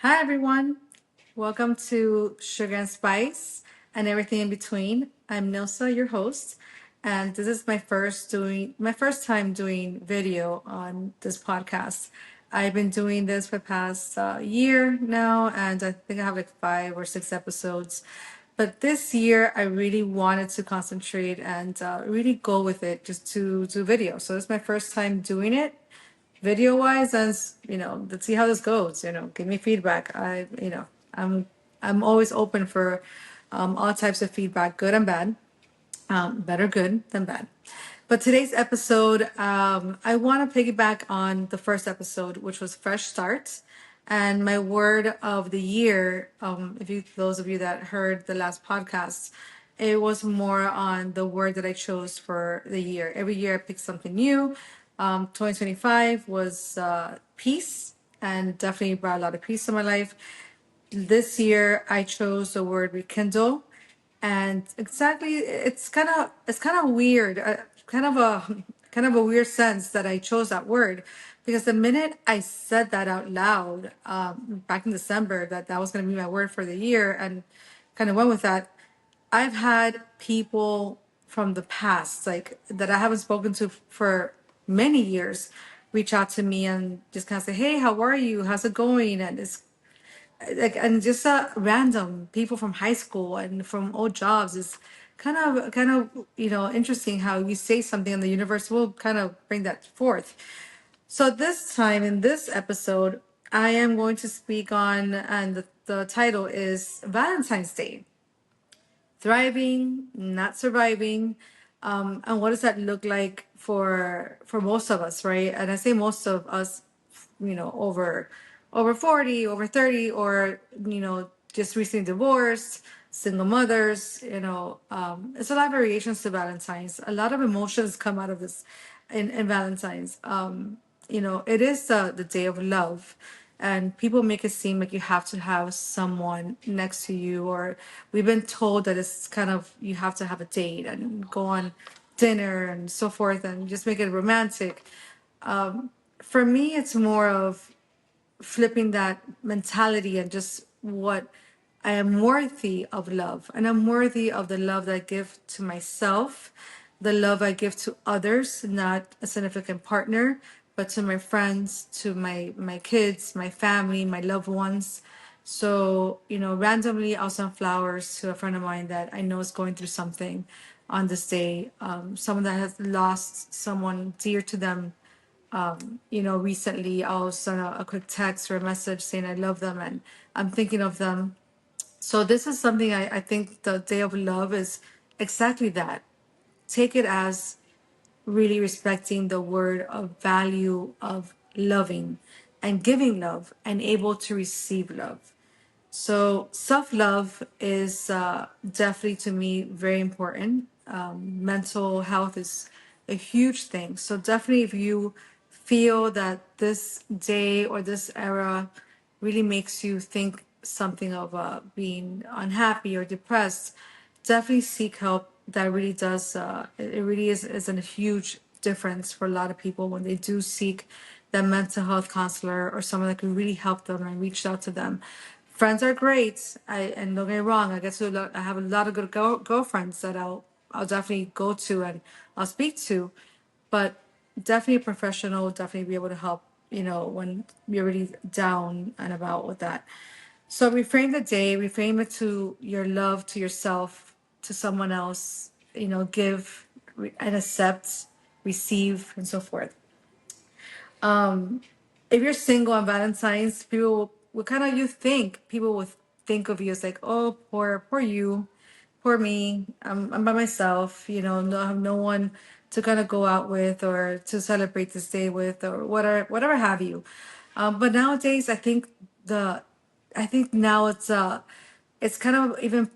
Hi, everyone. Welcome to Sugar and Spice and everything in between. I'm Nilsa, your host, and this is my first time doing video on this podcast. I've been doing this for the past year now, and I think I have like 5 or 6 episodes. But this year, I really wanted to concentrate and really go with it just to do video. So this is my first time doing it video wise, and let's see how this goes. Give me feedback. I'm always open for all types of feedback, good and bad. Better good than bad. But today's episode, I want to piggyback on the first episode, which was fresh start. And my word of the year, if you those of you that heard the last podcast, it was more on the word that I chose for the year. Every year I pick something new. 2025 was peace, and definitely brought a lot of peace in my life. This year I chose the word rekindle, and exactly it's kind of weird, kind of a weird sense that I chose that word, because the minute I said that out loud back in December that was going to be my word for the year, and kind of went with that, I've had people from the past, like that I haven't spoken to for many years, reach out to me and just kind of say, "Hey, how are you? How's it going?" And it's like, and just random people from high school and from old jobs is kind of interesting how you say something and the universe will kind of bring that forth. So this time in this episode, I am going to speak on, and the title is Valentine's Day: thriving, not surviving. And what does that look like for most of us, right? And I say most of us, over 40, over 30, or just recently divorced, single mothers. It's a lot of variations to Valentine's. A lot of emotions come out of this in Valentine's. It is the day of love, and people make it seem like you have to have someone next to you, or we've been told that it's kind of you have to have a date and go on dinner and so forth and just make it romantic. For me, it's more of flipping that mentality and just what I am worthy of love, and I'm worthy of the love that I give to myself, the love I give to others, not a significant partner, but to my friends, to my kids, my family, my loved ones. So, randomly I'll send flowers to a friend of mine that I know is going through something on this day. Someone that has lost someone dear to them, recently I'll send a quick text or a message saying I love them and I'm thinking of them. So this is something I think the Day of Love is exactly that. Take it as really respecting the word of value of loving and giving love and able to receive love. So self love is definitely to me very important. Mental health is a huge thing. So definitely, if you feel that this day or this era really makes you think something of being unhappy or depressed, definitely seek help. That really does. It really is a huge difference for a lot of people when they do seek that mental health counselor or someone that can really help them and reach out to them. Friends are great. And don't get me wrong. I have a lot of good girlfriends that I'll definitely go to and I'll speak to, but definitely a professional will definitely be able to help. When you're really down and about with that. So reframe the day, reframe it to your love to yourself, to someone else. Give and accept, receive, and so forth. If you're single on Valentine's, people will think of you as like, oh, poor you, poor me. I'm by myself. No, I have no one to kind of go out with or to celebrate this day with or whatever have you. But nowadays, the, I think now it's kind of even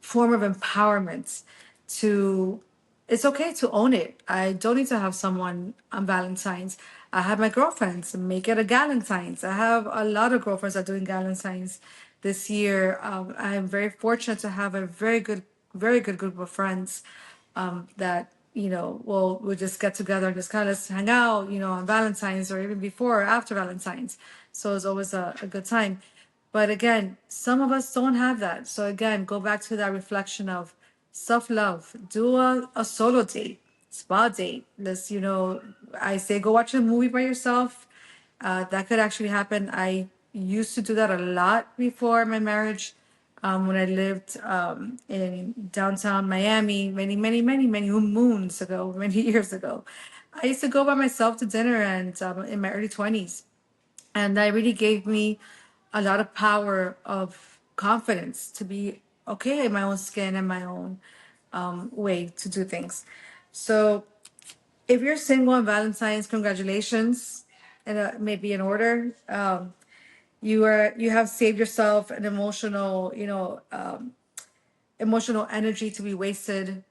form of empowerment to it's okay to own it. I don't need to have someone on Valentine's. I have my girlfriends make it a Galentine's. I have a lot of girlfriends that are doing Galentine's this year. I am very fortunate to have a very good group of friends that we'll just get together and just kind of hang out, on Valentine's or even before or after Valentine's. So it's always a good time. But again, some of us don't have that. So again, go back to that reflection of self-love. Do a solo date, spa date. I say go watch a movie by yourself. That could actually happen. I used to do that a lot before my marriage, when I lived in downtown Miami many, many, many, many moons ago, many years ago. I used to go by myself to dinner and in my early 20s. And that really gave me a lot of power of confidence to be okay in my own skin and my own way to do things. So if you're single on Valentine's, congratulations. And maybe in order. You have saved yourself an emotional energy to be wasted.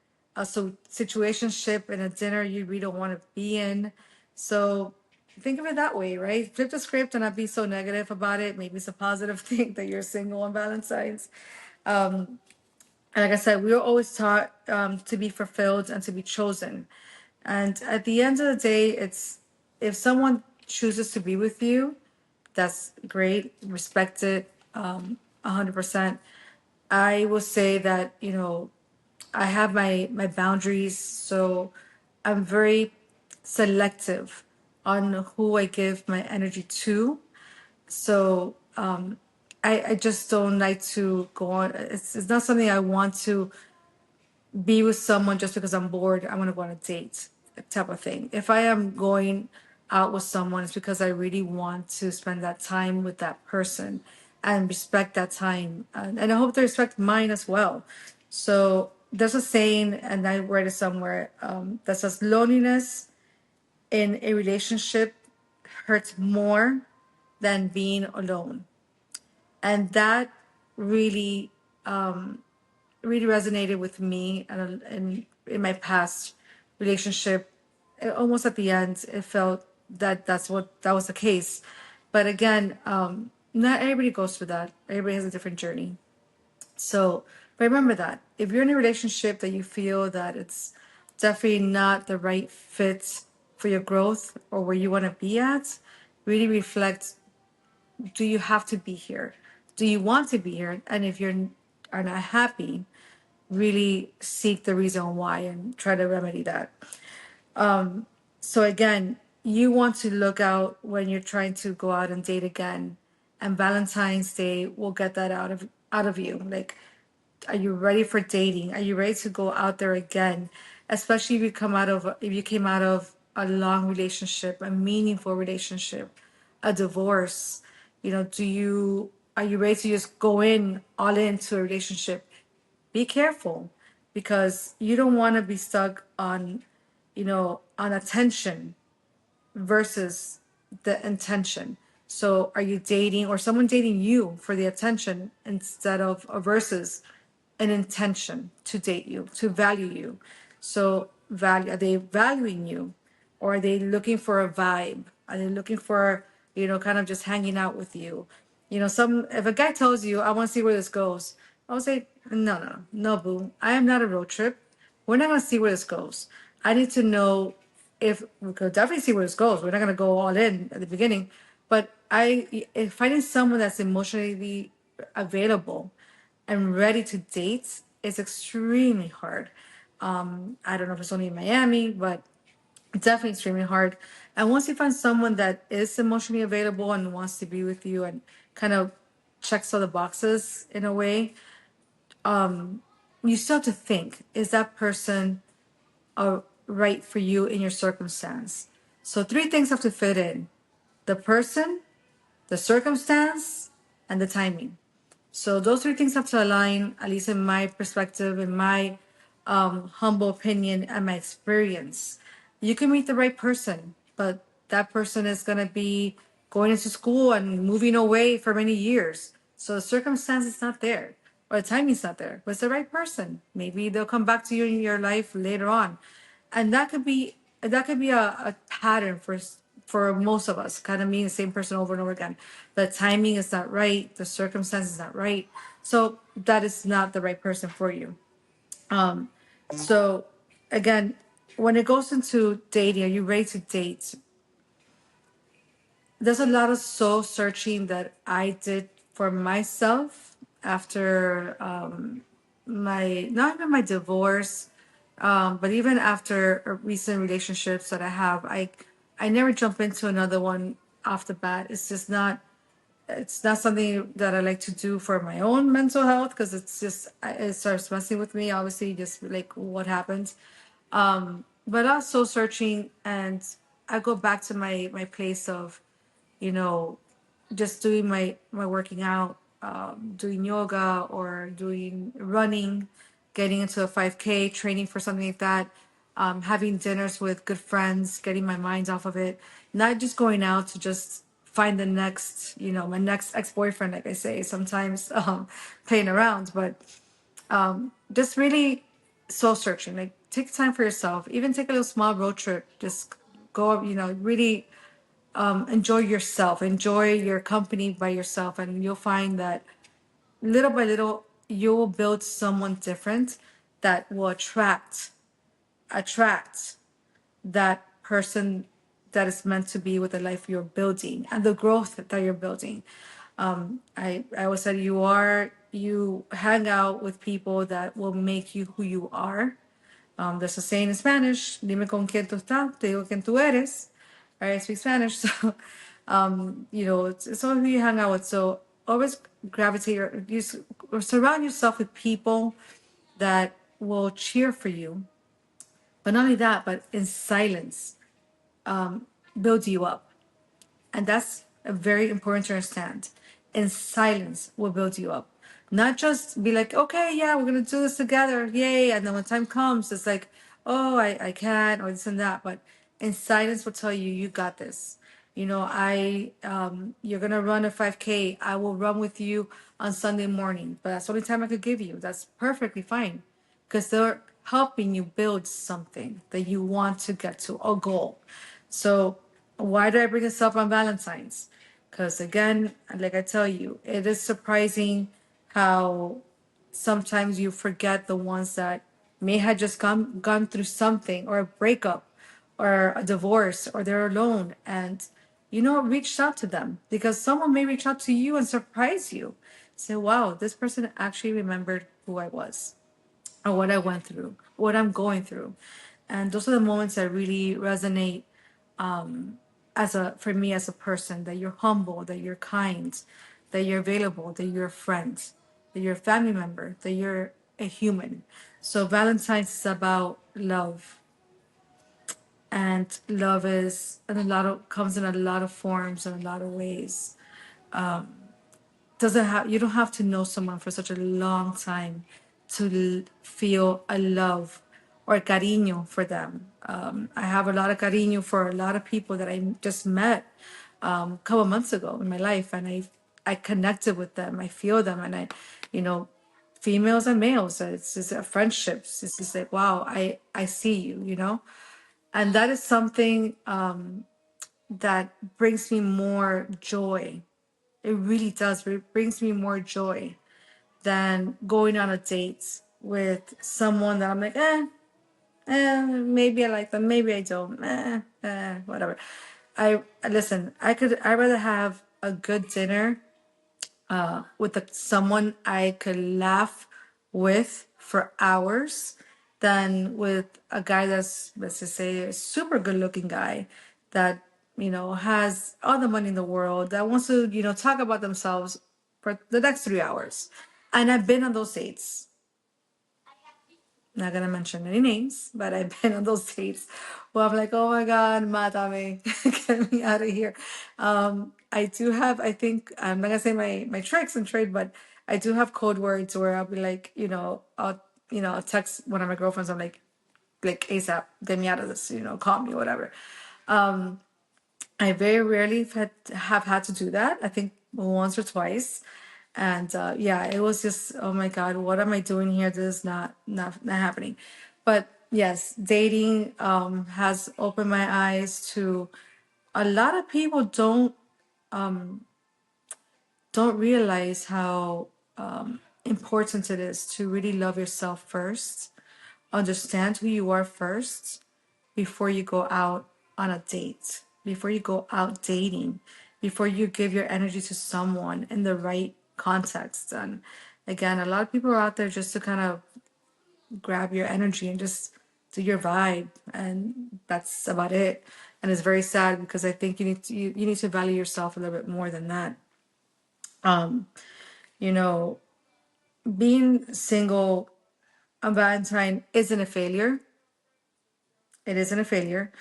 So situationship and a dinner you really don't want to be in. So think of it that way, right? Flip the script and not be so negative about it. Maybe it's a positive thing that you're single on Valentine's. And like I said, we were always taught to be fulfilled and to be chosen. And at the end of the day, it's if someone chooses to be with you, that's great, respect it 100%. I will say that, I have my boundaries, so I'm very selective on who I give my energy to. So I just don't like to go on. It's not something I want to be with someone just because I'm bored. I want to go on a date type of thing. If I am going out with someone, it's because I really want to spend that time with that person and respect that time. And I hope they respect mine as well. So there's a saying, and I read it somewhere, that says loneliness in a relationship hurts more than being alone. And that really really resonated with me, and in my past relationship, almost at the end it felt that that was the case. But again, not everybody goes through that. Everybody has a different journey. So but remember that if you're in a relationship that you feel that it's definitely not the right fit for your growth or where you want to be at, really reflect, do you have to be here? Do you want to be here? And if you're are not happy, really seek the reason why and try to remedy that. So again, you want to look out when you're trying to go out and date again, and Valentine's Day will get that out of you. Like, are you ready for dating? Are you ready to go out there again? Especially if you came out of a long relationship, a meaningful relationship, a divorce. Are you ready to just go in all into a relationship? Be careful, because you don't want to be stuck on attention versus the intention. So are you dating or someone dating you for the attention instead of versus an intention to date you, to value you? So are they valuing you, or are they looking for a vibe? Are they looking for, kind of just hanging out with you? Some if a guy tells you, I want to see where this goes, I would say, no, no, no, boo. I am not a road trip. We're not gonna see where this goes. I need to know if we could definitely see where this goes. We're not gonna go all in at the beginning, but if finding someone that's emotionally available and ready to date is extremely hard. I don't know if it's only in Miami, but definitely extremely hard. And once you find someone that is emotionally available and wants to be with you and kind of checks all the boxes in a way, you still have to think, is that person right for you in your circumstance? So three things have to fit in: the person, the circumstance, and the timing. So those three things have to align, at least in my perspective, in my humble opinion and my experience. You can meet the right person, but that person is going to be going into school and moving away for many years. So the circumstance is not there, or the timing's not there, but it's the right person. Maybe they'll come back to you in your life later on. And that could be a pattern for most of us, kind of meeting the same person over and over again. The timing is not right, the circumstance is not right, so that is not the right person for you. So again, when it goes into dating, are you ready to date? There's a lot of soul searching that I did for myself after my, not even my divorce, but even after recent relationships that I have. I never jump into another one off the bat. It's not something that I like to do for my own mental health, because it starts messing with me. Obviously, just like what happened. But I was soul searching, and I go back to my place of, you know, just doing my working out, doing yoga or doing running, getting into a 5K, training for something like that, having dinners with good friends, getting my mind off of it, not just going out to just find the next, my next ex-boyfriend, like I say, sometimes playing around, but just really soul searching. Like, take time for yourself, even take a little small road trip, just go, really enjoy yourself, enjoy your company by yourself, and you'll find that little by little you will build someone different that will attract that person that is meant to be with the life you're building and the growth that you're building. I always said you hang out with people that will make you who you are. There's a saying in Spanish, dime con quién tú estás, te digo quién tú eres. Right, I speak Spanish, so it's all who you hang out with. So always gravitate or surround yourself with people that will cheer for you. But not only that, but in silence, build you up. And that's very important to understand. In silence will build you up. Not just be like, okay, yeah, we're gonna do this together, yay. And then when time comes, it's like, oh, I can't, or this and that. But in silence will tell you, you got this. You're gonna run a 5K. I will run with you on Sunday morning, but that's the only time I could give you. That's perfectly fine, because they're helping you build something that you want to get to, a goal. So why did I bring this up on Valentine's? Because again, like I tell you, it is surprising how sometimes you forget the ones that may have just gone through something, or a breakup or a divorce, or they're alone, and reached out to them, because someone may reach out to you and surprise you. Say, wow, this person actually remembered who I was, or what I went through, what I'm going through. And those are the moments that really resonate, for me as a person, that you're humble, that you're kind, that you're available, that you're a friend, that you're a family member, that you're a human. So Valentine's is about love. And love is in a lot of comes in a lot of forms and a lot of ways. Doesn't have You don't have to know someone for such a long time to feel a love or cariño for them. I have a lot of cariño for a lot of people that I just met a couple months ago in my life, and I connected with them. I feel them, and you know, females and males. It's just friendships. It's just like, wow, I see you, and that is something that brings me more joy. It really does. It brings me more joy than going on a date with someone that I'm like, maybe I like them, maybe I don't, whatever. I listen. I'd rather have a good dinner with someone I could laugh with for hours than with a guy that's, let's just say, a super good looking guy that, has all the money in the world, that wants to, talk about themselves for the next 3 hours. And I've been on those dates. Not gonna mention any names, but I've been on those dates where I'm like, oh my God, mátame, get me out of here. I do have, I think, I'm not gonna say my tricks and trade, but I do have code words where I'll be like, I'll text one of my girlfriends. I'm like ASAP, get me out of this, call me, whatever. I very rarely have had to do that. I think once or twice. And yeah, it was just, oh my God, what am I doing here? This is not happening. But yes, dating has opened my eyes to a lot of people don't realize how important it is to really love yourself first, understand who you are first, before you go out on a date, before you go out dating, before you give your energy to someone in the right context. And again, a lot of people are out there just to kind of grab your energy and just do your vibe, and that's about it. And it's very sad because I think you need to value yourself a little bit more than that. um you know, being single on Valentine isn't a failure. It isn't a failure.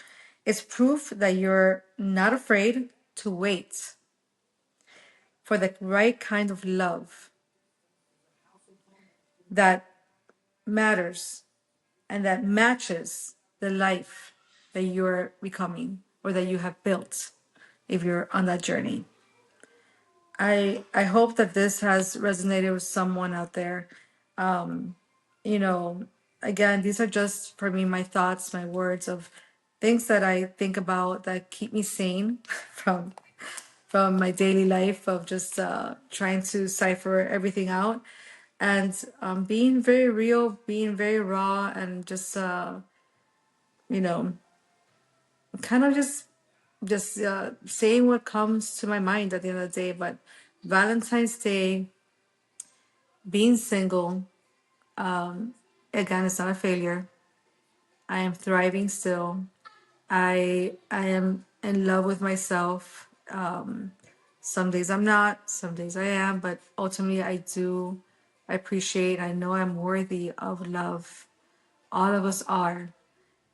It's proof that you're not afraid to wait for the right kind of love that matters and that matches the life that you're becoming or that you have built if you're on that journey. I hope that this has resonated with someone out there. You know, again, these are just for me my thoughts, my words of things that I think about that keep me sane from my daily life of just trying to cipher everything out, and being very real, being very raw, and just you know, kind of just saying what comes to my mind at the end of the day. But Valentine's Day, being single, again, it's not a failure. I am thriving still. I am in love with myself. Some days I'm not, some days I am, but ultimately I do appreciate, I know I'm worthy of love. All of us are.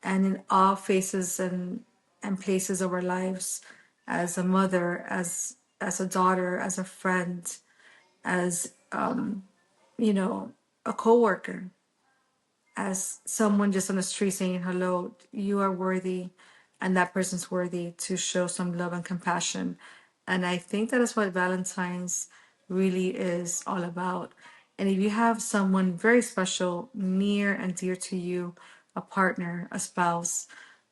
And in all phases and places of our lives, as a mother, as a daughter, as a friend, as you know, a coworker, as someone just on the street saying hello, you are worthy, and that person's worthy to show some love and compassion. And I think that is what Valentine's really is all about. And if you have someone very special, near and dear to you, a partner, a spouse,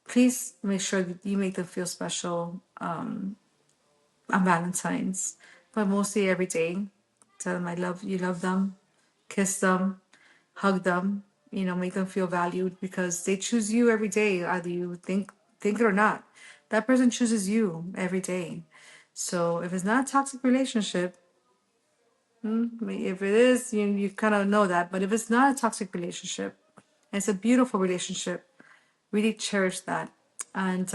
please make sure that you make them feel special on Valentine's, but mostly every day. Tell them I love you, love them, kiss them, hug them, you know, make them feel valued because they choose you every day, either you think it or not. That person chooses you every day. So if it's not a toxic relationship, if it is, you kind of know that. But if it's not a toxic relationship, it's a beautiful relationship, really cherish that. And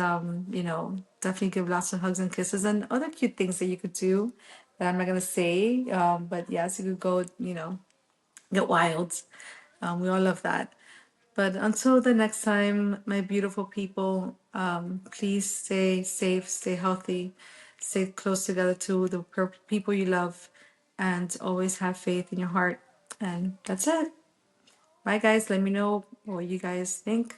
you know, definitely give lots of hugs and kisses and other cute things that you could do that I'm not gonna say. But yes, you could go, you know, get wild. We all love that. But until the next time, my beautiful people, please stay safe, stay healthy, stay close together to the people you love, and always have faith in your heart. And that's it. Bye, guys. Let me know what you guys think.